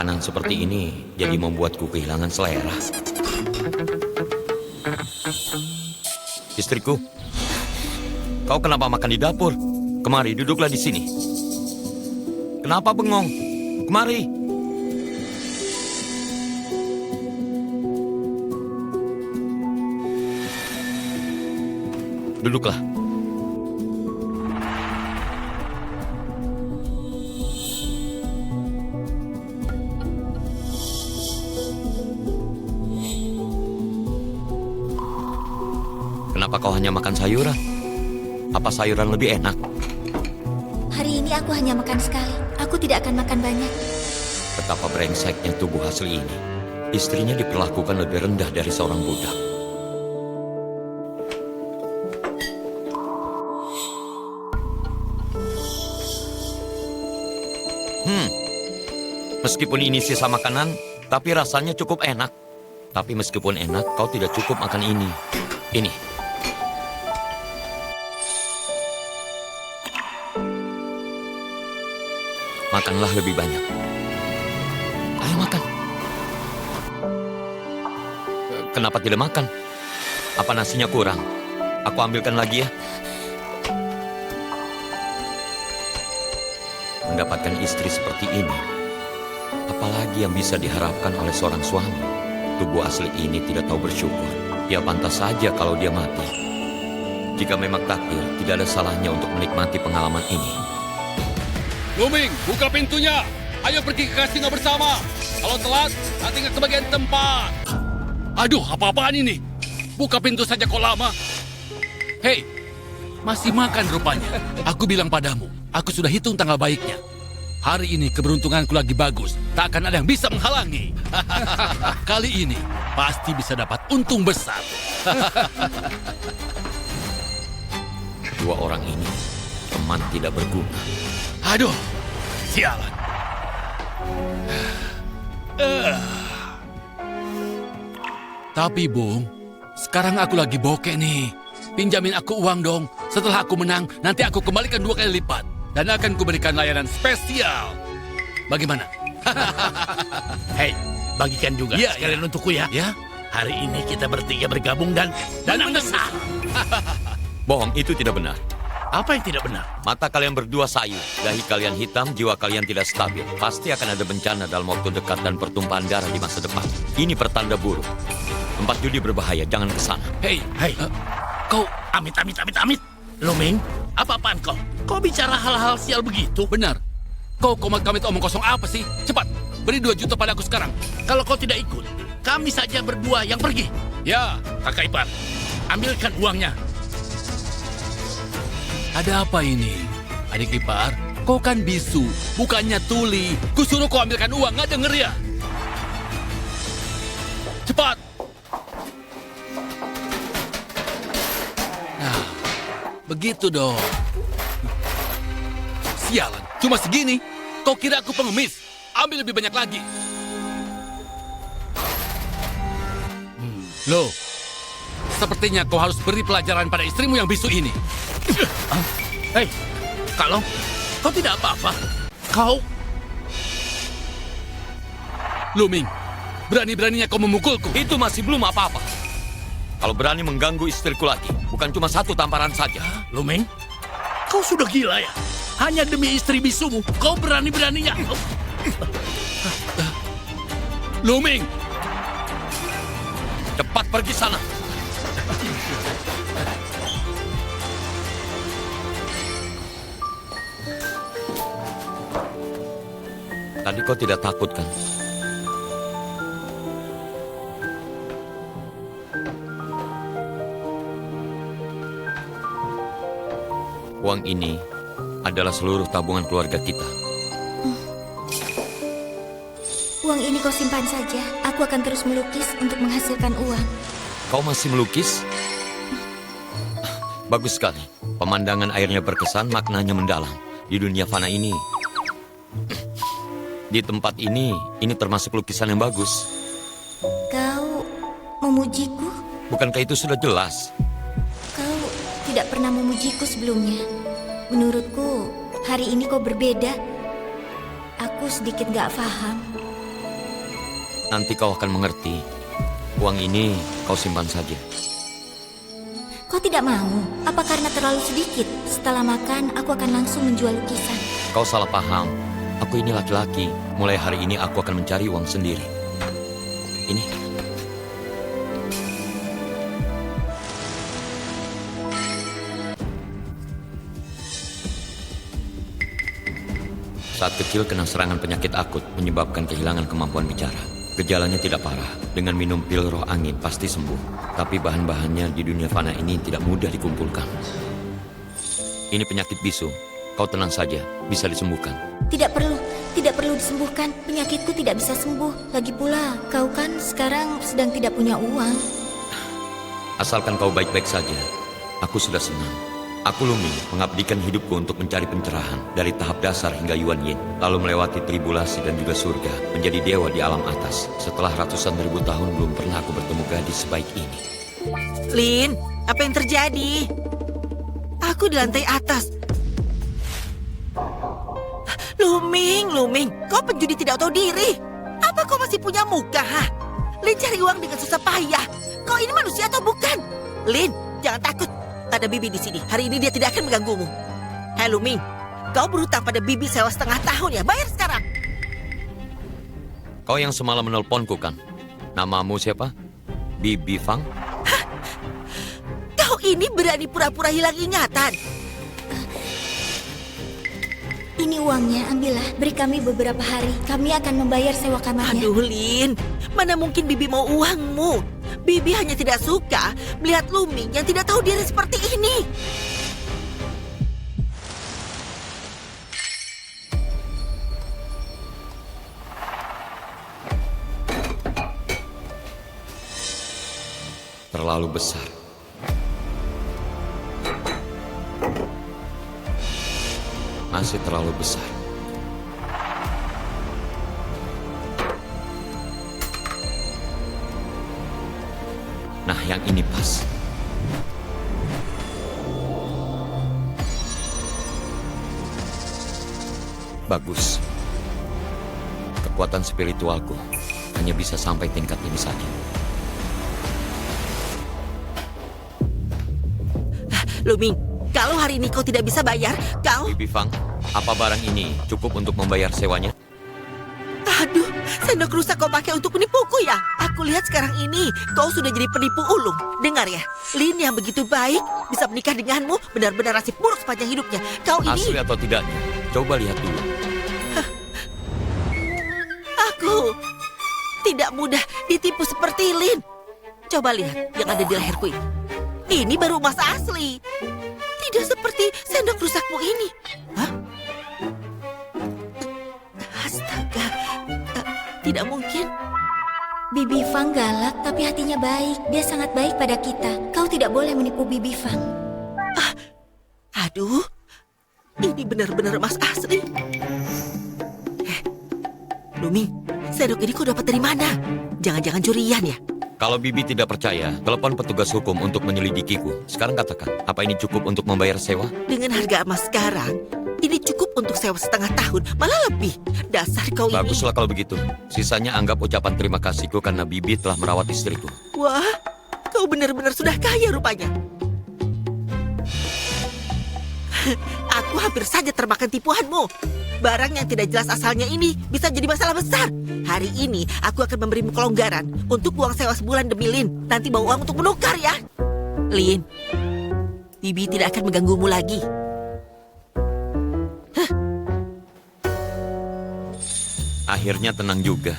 makanan seperti ini jadi membuatku kehilangan selera. Istriku, kau kenapa makan di dapur? Kemari, duduklah di sini. Kenapa bengong? Kemari. Duduklah. Kenapa kau hanya makan sayuran? Apa sayuran lebih enak? Hari ini aku hanya makan sekali. Aku tidak akan makan banyak. Betapa brengseknya tubuh asli ini. Istrinya diperlakukan lebih rendah dari seorang budak. Meskipun ini sisa makanan, tapi rasanya cukup enak. Tapi meskipun enak, kau tidak cukup makan ini. Ini. Makanlah lebih banyak. Ayo makan. Kenapa tidak makan? Apa nasinya kurang? Aku ambilkan lagi ya. Mendapatkan istri seperti ini, apalagi yang bisa diharapkan oleh seorang suami? Tubuh asli ini tidak tahu bersyukur. Ya pantas saja kalau dia mati. Jika memang takdir, tidak ada salahnya untuk menikmati pengalaman ini. Luming, buka pintunya. Ayo pergi ke kasino bersama. Kalau telat, nanti nggak kebagian tempat. Aduh, apa-apaan ini? Buka pintu saja kok lama. Hei, masih makan rupanya. Aku bilang padamu, aku sudah hitung tanggal baiknya. Hari ini keberuntunganku lagi bagus. Tak akan ada yang bisa menghalangi. Kali ini pasti bisa dapat untung besar. Dua orang ini teman tidak berguna. Aduh, sialan. Tapi Bung, sekarang aku lagi bokeh nih. Pinjamin aku uang dong. Setelah aku menang, nanti aku kembalikan 2 kali lipat. Dan akan kuberikan layanan spesial. Bagaimana? Hei, bagikan juga Ya, sekalian untukku ya. Ya? Hari ini kita bertiga bergabung dan menang besar. Bohong, itu tidak benar. Apa yang tidak benar? Mata kalian berdua sayu, dahi kalian hitam, jiwa kalian tidak stabil. Pasti akan ada bencana dalam waktu dekat dan pertumpahan darah di masa depan. Ini pertanda buruk. Tempat judi berbahaya, jangan ke sana. Hei, Kau amit. Luming, apa-apaan kau? Kau bicara hal-hal sial begitu? benar. Kau komit omong kosong apa sih? Cepat, beri 2 juta padaku sekarang. Kalau kau tidak ikut, kami saja berdua yang pergi. Ya, Kakak ipar, ambilkan uangnya. ada apa ini? Adik ipar, kau kan bisu, bukannya tuli. Kusuruh kau ambilkan uang, nggak denger ya? Cepat! Nah, begitu dong. Sialan, cuma segini. Kau kira aku pengemis? Ambil lebih banyak lagi. Loh, sepertinya kau harus beri pelajaran pada istrimu yang bisu ini. Hei, kalau kau tidak apa-apa, kau Luming, berani-beraninya kau memukulku. Itu masih belum apa-apa. Kalau berani mengganggu istriku lagi, bukan cuma 1 tamparan saja. Luming, kau sudah gila ya? Hanya demi istri bisumu, kau berani-beraninya. Luming, Cepat pergi sana. Tadi kau tidak takut kan? Uang ini adalah seluruh tabungan keluarga kita. Uang ini kau simpan saja. Aku akan terus melukis untuk menghasilkan uang. Kau masih melukis? Bagus sekali. Pemandangan airnya berkesan, maknanya mendalam. Di dunia fana ini, di tempat ini termasuk lukisan yang bagus. Kau memujiku? Bukankah itu sudah jelas? Kau tidak pernah memujiku sebelumnya. Menurutku, hari ini kau berbeda. Aku sedikit gak paham. Nanti kau akan mengerti. Uang ini kau simpan saja. Kau tidak mau? Apa karena terlalu sedikit? Setelah makan, aku akan langsung menjual lukisan. Kau salah paham. Aku ini laki-laki. Mulai hari ini aku akan mencari uang sendiri. Ini. Saat kecil kena serangan penyakit akut menyebabkan kehilangan kemampuan bicara. Gejalanya tidak parah. Dengan minum pil roh angin pasti sembuh. Tapi bahan-bahannya di dunia fana ini tidak mudah dikumpulkan. Ini penyakit bisu. Kau tenang saja, bisa disembuhkan. Tidak perlu disembuhkan. Penyakitku tidak bisa sembuh. Lagi pula, kau kan sekarang sedang tidak punya uang. Asalkan kau baik-baik saja, aku sudah senang. Aku Luming mengabdikan hidupku untuk mencari pencerahan dari tahap dasar hingga Yuan Yin, lalu melewati tribulasi dan juga surga, menjadi dewa di alam atas. Setelah ratusan ribu tahun belum pernah aku bertemu gadis sebaik ini. Lin, apa yang terjadi? Aku di lantai atas. Luming, kau penjudi tidak tahu diri. Apa kau masih punya muka, ha? Lin cari uang dengan susah payah. Kau ini manusia atau bukan? Lin, jangan takut. Ada Bibi di sini. Hari ini dia tidak akan mengganggumu. Hai Luming, kau berhutang pada Bibi sewa setengah tahun ya. Bayar sekarang. Kau yang semalam menelponku kan? Namamu siapa? Bibi Fang? Kau ini berani pura-pura hilang ingatan. Ini uangnya, ambillah. Beri kami beberapa hari. Kami akan membayar sewa kamarnya. Aduh Lin, mana mungkin Bibi mau uangmu? Bibi hanya tidak suka melihat Luming yang tidak tahu diri seperti ini. Terlalu besar. Masih terlalu besar. Nah, yang ini pas. Bagus. Kekuatan spiritualku hanya bisa sampai tingkat ini saja. Luming, kalau hari ini kau tidak bisa bayar, kau... Bibi Fang, apa barang ini cukup untuk membayar sewanya? Aduh, sendok rusak kau pakai untuk menipuku ya? Aku lihat sekarang ini kau sudah jadi penipu ulung. Dengar ya, Lin yang begitu baik bisa menikah denganmu benar-benar nasib buruk sepanjang hidupnya. Kau ini... Asli atau tidaknya? Coba lihat dulu. Aku tidak mudah ditipu seperti Lin. Coba lihat yang ada di leherku ini. Ini baru emas asli. Tidak seperti sendok rusakmu ini. Hah? Astaga, tidak mungkin. Bibi Fang galak, tapi hatinya baik. Dia sangat baik pada kita. Kau tidak boleh menipu Bibi Fang. Aduh, ini benar-benar emas asli. Luming, sendok ini kau dapat dari mana? Jangan-jangan curian ya? Kalau Bibi tidak percaya, telepon petugas hukum untuk menyelidikiku. Sekarang katakan, apa ini cukup untuk membayar sewa? Dengan harga emas sekarang, ini cukup untuk sewa setengah tahun, malah lebih. Dasar kau ini. Baguslah kalau begitu. Sisanya anggap ucapan terima kasihku karena Bibi telah merawat istriku. Wah, kau benar-benar sudah kaya rupanya. Aku hampir saja termakan tipuanmu. Barang yang tidak jelas asalnya ini bisa jadi masalah besar. Hari ini aku akan memberimu kelonggaran untuk uang sewa sebulan demi Lin. Nanti bawa uang untuk menukar ya. Lin, Bibi tidak akan mengganggumu lagi. Akhirnya tenang juga.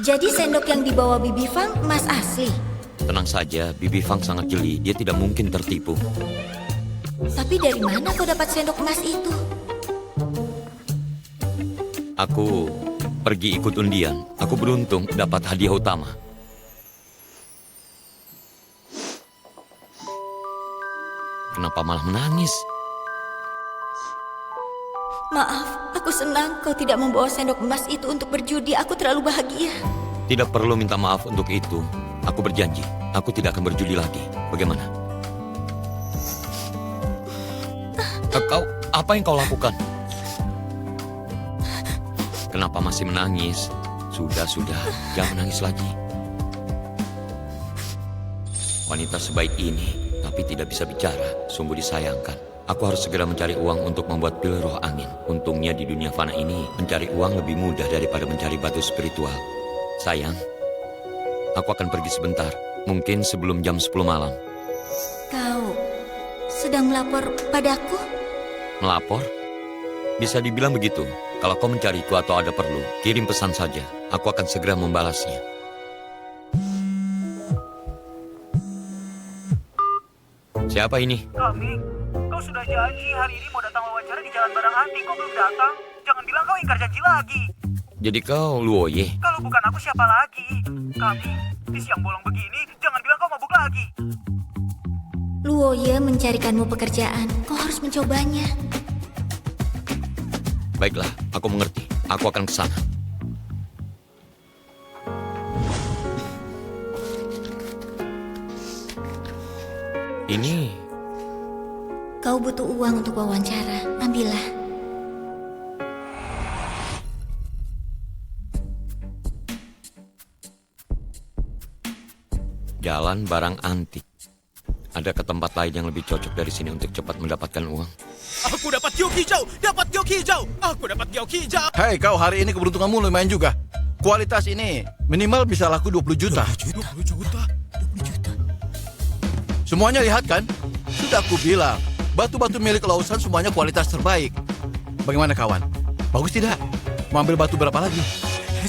Jadi sendok yang dibawa Bibi Fang emas asli. Tenang saja, Bibi Fang sangat jeli. Dia tidak mungkin tertipu. Tapi dari mana kau dapat sendok emas itu? Aku pergi ikut undian. Aku beruntung dapat hadiah utama. Kenapa malah menangis? Maaf, aku senang kau tidak membawa sendok emas itu untuk berjudi. Aku terlalu bahagia. Tidak perlu minta maaf untuk itu. Aku berjanji, aku tidak akan berjudi lagi. Bagaimana? Apa yang kau lakukan? Kenapa masih menangis? Sudah, jangan menangis lagi. Wanita sebaik ini, tapi tidak bisa bicara, sungguh disayangkan. Aku harus segera mencari uang untuk membuat pil roh angin. Untungnya di dunia fana ini, mencari uang lebih mudah daripada mencari batu spiritual. Sayang, aku akan pergi sebentar, mungkin sebelum jam 10 malam. Kau sedang melapor padaku? Melapor? Bisa dibilang begitu. Kalau kau mencariku atau ada perlu, kirim pesan saja. Aku akan segera membalasnya. Siapa ini? Kami, kau sudah janji hari ini mau datang wawancara di Jalan Barang Antik. Kau belum datang. Jangan bilang kau ingkar janji lagi. Jadi kau Luoye? Kalau bukan aku siapa lagi? Kami, di siang bolong begini, jangan bilang kau mabuk lagi. Luoye mencarikanmu pekerjaan. Kau harus mencobanya. Baiklah, aku mengerti. Aku akan ke sana. Ini Kau butuh uang untuk wawancara. Ambillah. Jalan Barang Antik. Ada ke tempat lain yang lebih cocok dari sini untuk cepat mendapatkan uang? Aku dapat giok hijau! Dapat giok hijau! Aku dapat giok hijau! Hei kau, hari ini keberuntunganmu lumayan juga. Kualitas ini minimal bisa laku 20 juta. 20 juta? Semuanya lihat kan? Sudah aku bilang, batu-batu milik Lawson semuanya kualitas terbaik. Bagaimana kawan? Bagus tidak? Mau ambil batu berapa lagi?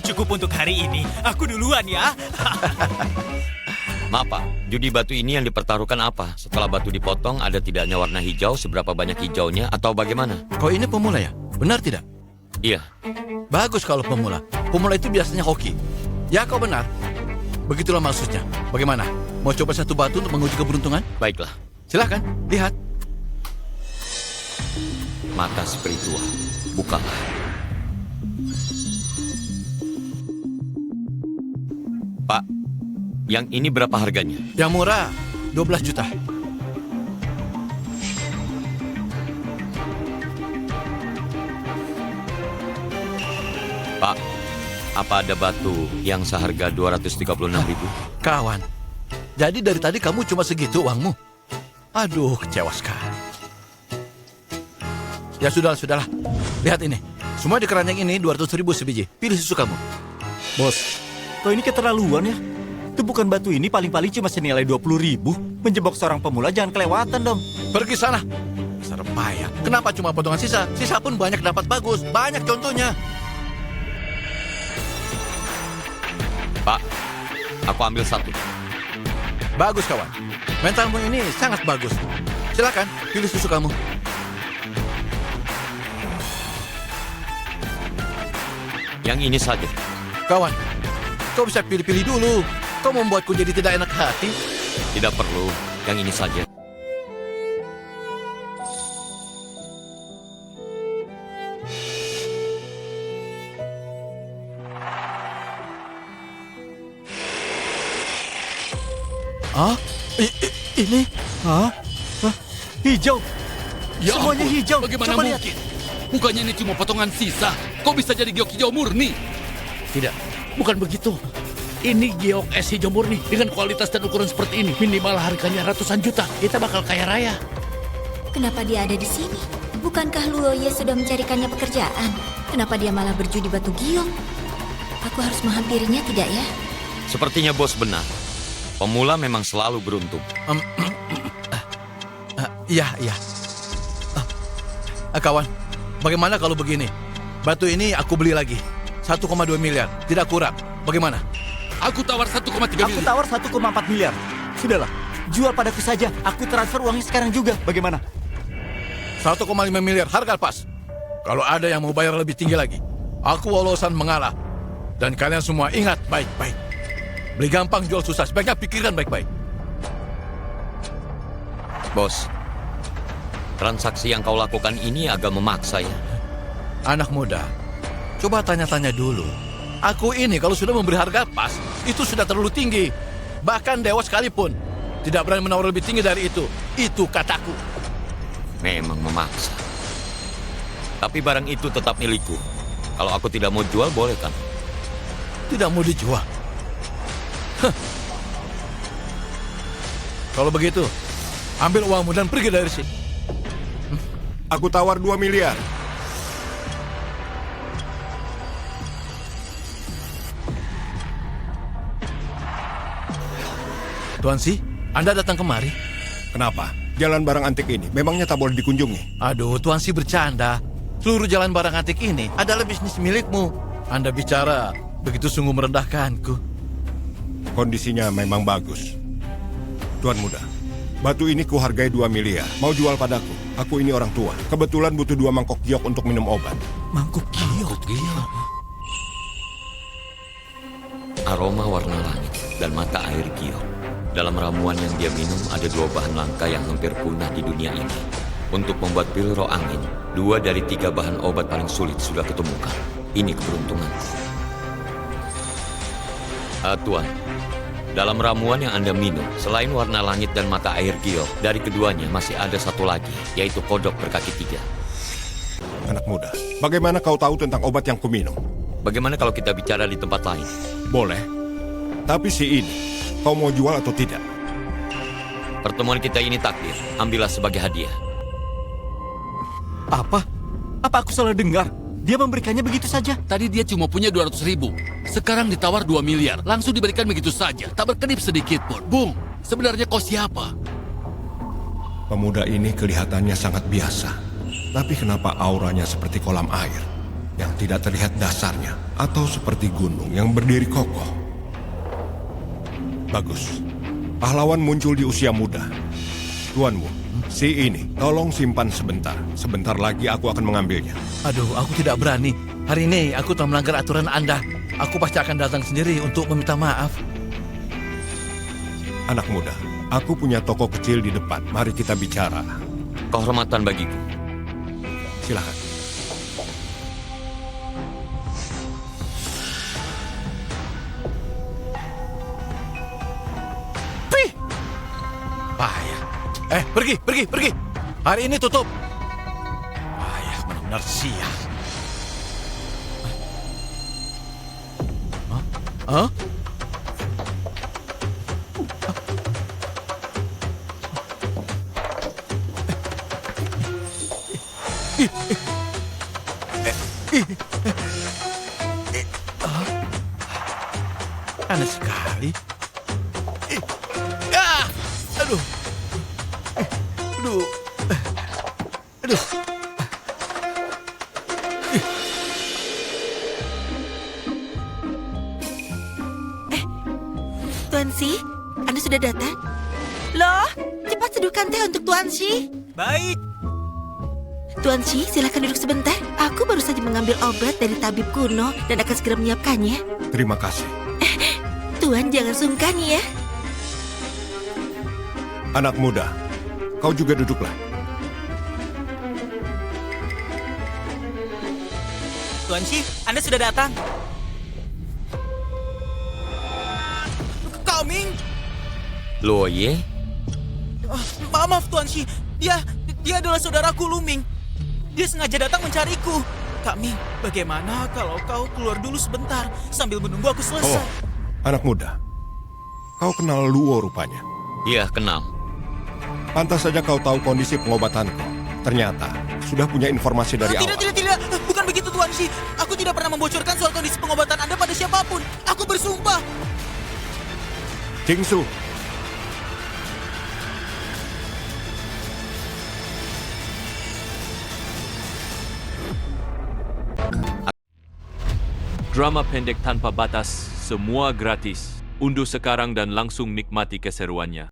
Cukup untuk hari ini. Aku duluan ya. Maaf Pak, judi batu ini yang dipertaruhkan apa? Setelah batu dipotong, ada tidaknya warna hijau, seberapa banyak hijaunya, atau bagaimana? Kau ini pemula ya? Benar tidak? Iya, Bagus kalau pemula. Pemula itu biasanya hoki. Ya kau benar. Begitulah maksudnya. Bagaimana? Mau coba satu batu untuk menguji keberuntungan? baiklah. Silakan, lihat. Mata spiritual, bukalah. Pak, yang ini berapa harganya? Yang murah, 12 juta. Pak, apa ada batu yang seharga 236.000? Kawan, jadi dari tadi kamu cuma segitu uangmu? Aduh, kecewa sekali. Ya sudahlah. Lihat ini. Semua di keranjang ini 200.000 sebiji. Pilih susu kamu. Bos, kau ini keterlaluan ya. Tumpukan batu ini paling-paling cuma senilai 20.000. Menjebak seorang pemula jangan kelewatan dong. Pergi sana. Dasar payah. Kenapa cuma potongan sisa? Sisa pun banyak dapat bagus. Banyak contohnya. Pak, aku ambil satu. Bagus kawan. Mentalmu ini sangat bagus. Silakan, pilih susu kamu. Yang ini saja. Kawan, kau bisa pilih-pilih dulu. Kau membuatku jadi tidak enak hati. Tidak perlu, yang ini saja. Ah, ini? Hah? Hijau. Ya Semuanya ampun, hijau. Bagaimana Coba lihat. mungkin? Bukannya ini cuma potongan sisa. Kok bisa jadi giok hijau murni? Tidak, bukan begitu. Ini giok es hijau murni dengan kualitas dan ukuran seperti ini. Minimal harganya ratusan juta. Kita bakal kaya raya. Kenapa dia ada di sini? Bukankah Luoye sudah mencarikannya pekerjaan? Kenapa dia malah berjudi batu giok? Aku harus menghampirinya tidak ya? Sepertinya bos benar. Pemula memang selalu beruntung. Iya. Kawan, bagaimana kalau begini? Batu ini aku beli lagi. 1,2 miliar, tidak kurang. Bagaimana? Aku tawar 1,3 Aku miliar. tawar 1,4 miliar. Sudahlah, jual padaku saja. Aku transfer uangnya sekarang juga. Bagaimana? 1,5 miliar, harga pas. Kalau ada yang mau bayar lebih tinggi lagi, aku Wolosan mengalah. Dan kalian semua ingat baik-baik. Beli gampang, jual susah. Sebaiknya pikirkan baik-baik. Bos, transaksi yang kau lakukan ini agak memaksa ya. Anak muda, coba tanya-tanya dulu. Aku ini kalau sudah memberi harga pas, itu sudah terlalu tinggi. Bahkan dewa sekalipun tidak berani menawar lebih tinggi dari itu. Itu kataku. Memang memaksa. Tapi barang itu tetap milikku. Kalau aku tidak mau jual, boleh kan? Tidak mau dijual. Hah. Kalau begitu, ambil uangmu dan pergi dari sini. Aku tawar 2 miliar. Tuan Si, Anda datang kemari? Kenapa? Jalan barang antik ini memangnya tak boleh dikunjungi? Aduh, Tuan Si bercanda. Seluruh jalan barang antik ini adalah bisnis milikmu. Anda bicara begitu sungguh merendahkanku. Kondisinya memang bagus. Tuan muda, batu ini kuhargai 2 miliar. Mau jual padaku? Aku ini orang tua. Kebetulan butuh 2 mangkok giok untuk minum obat. Mangkuk giok. Aroma warna langit dan mata air giok. Dalam ramuan yang dia minum ada 2 bahan langka yang hampir punah di dunia ini. Untuk membuat pil roh angin, 2 dari 3 bahan obat paling sulit sudah ketemukan. Ini keberuntungan. Tuan, dalam ramuan yang Anda minum, selain warna langit dan mata air giok, dari keduanya masih ada satu lagi, yaitu kodok berkaki 3. Anak muda, bagaimana kau tahu tentang obat yang kuminum? Bagaimana kalau kita bicara di tempat lain? Boleh. Tapi si ini, kau mau jual atau tidak? Pertemuan kita ini takdir. Ambillah sebagai hadiah. Apa? Apa aku salah dengar? Dia memberikannya begitu saja. Tadi dia cuma punya 200 ribu. Sekarang ditawar 2 miliar. Langsung diberikan begitu saja. Tak berkedip sedikit pun. Bung, sebenarnya kau siapa? Pemuda ini kelihatannya sangat biasa. Tapi kenapa auranya seperti kolam air yang tidak terlihat dasarnya? Atau seperti gunung yang berdiri kokoh? Bagus. Pahlawan muncul di usia muda. Tuanmu, si ini, tolong simpan sebentar. Sebentar lagi aku akan mengambilnya. Aduh, aku tidak berani. Hari ini aku telah melanggar aturan Anda. Aku pasti akan datang sendiri untuk meminta maaf. Anak muda, aku punya toko kecil di depan. Mari kita bicara. Kehormatan bagiku. Silakan. Payah. Pergi. Hari ini tutup. Payah, benar-benar sial. Hah? Aneh sekali. Aduh. Tuan Si, Anda sudah datang? Loh, cepat seduhkan teh untuk Tuan Si. Baik. Tuan Si, silakan duduk sebentar. Aku baru saja mengambil obat dari tabib kuno dan akan segera menyiapkannya. Terima kasih. Tuan, jangan sungkan ya. Anak muda, kau juga duduklah. Tuan Si, Anda sudah datang. Kau Ming. Luoye? Maaf Tuan Si, dia adalah saudaraku Luming. Dia sengaja datang mencariku. Kak Ming, bagaimana kalau kau keluar dulu sebentar sambil menunggu aku selesai? Oh, anak muda, kau kenal Luo rupanya. Iya, kenal. Pantas saja kau tahu kondisi pengobatanku. Ternyata sudah punya informasi dari awal. Tidak. Bukan begitu Tuan Si. Aku tidak pernah membocorkan soal kondisi pengobatan Anda pada siapapun. Aku bersumpah. Jingsu, Drama pendek tanpa batas, semua gratis. Unduh sekarang dan langsung nikmati keseruannya.